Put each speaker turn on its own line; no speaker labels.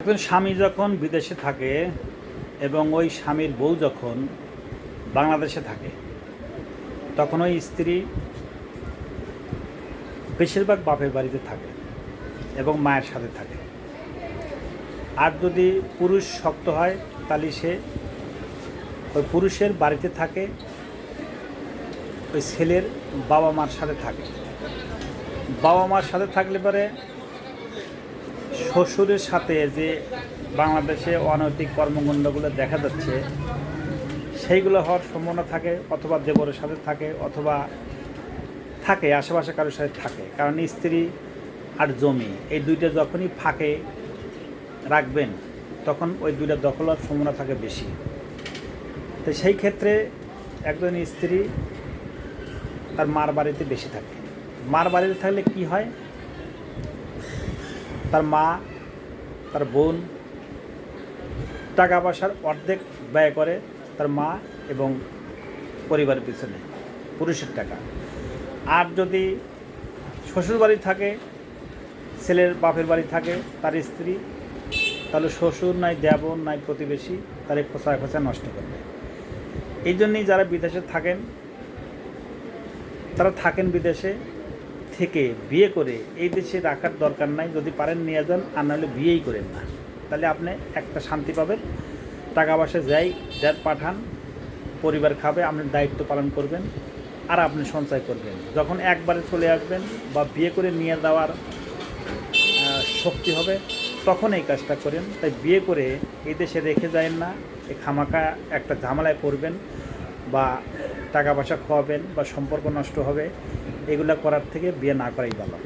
একজন স্বামী যখন বিদেশে থাকে এবং ওই স্বামীর বউ যখন বাংলাদেশে থাকে, তখন ওই স্ত্রী বেশিরভাগ বাপের বাড়িতে থাকে এবং মায়ের সাথে থাকে। আর যদি পুরুষ শক্ত হয় তাহলে সে ওই পুরুষের বাড়িতে থাকে, ওই ছেলের বাবা মার সাথে থাকে। বাবা মার সাথে থাকলে পরে শ্বশুরের সাথে যে বাংলাদেশে অনৈতিক কর্মকাণ্ডগুলো দেখা যাচ্ছে সেইগুলো হওয়ার সম্ভাবনা থাকে, অথবা দেবরের সাথে থাকে, অথবা থাকে আশেপাশে কারোর সাথে থাকে। কারণ স্ত্রী আর জমি এই দুইটা যখনই ফাঁকে রাখবেন তখন ওই দুইটা দখল হওয়ার সম্ভাবনা থাকে বেশি। তো সেই ক্ষেত্রে একজন স্ত্রী তার মার বাড়িতে বেশি থাকে। মার বাড়িতে থাকলে কি হয়, তার মা তার বোন টাকা পয়সার অর্ধেক ব্যয় করে তার মা এবং পরিবারের পিছনে, পুরুষের টাকা। আর যদি শ্বশুর বাড়ি থাকে, ছেলের বাপের বাড়ি থাকে তার স্ত্রী, তাহলে শ্বশুর নাই দেবর নাই প্রতিবেশী তার খোঁচায় খোঁচায় নষ্ট করবে। এই জন্যই যারা বিদেশে থাকেন তারা থাকেন বিদেশে থেকে বিয়ে করে এই দেশে রাখার দরকার নাই। যদি পারেন নিয়ে যান, আর নাহলে বিয়েই করেন না, তাহলে আপনি একটা শান্তি পাবেন। টাকা পয়সা যাই যার পাঠান, পরিবার খাবে, আপনি দায়িত্ব পালন করবেন আর আপনি সঞ্চয় করবেন। যখন একবারে চলে আসবেন বা বিয়ে করে নিয়ে যাওয়ার শক্তি হবে তখন এই কাজটা করেন। তাই বিয়ে করে এই দেশে রেখে যায় না, এই খামাকা একটা ঝামেলায় পড়বেন বা টাকা পয়সা খোয়াবেন বা সম্পর্ক নষ্ট হবে। এগুলো করার থেকে বিয়ে না করাই ভালো।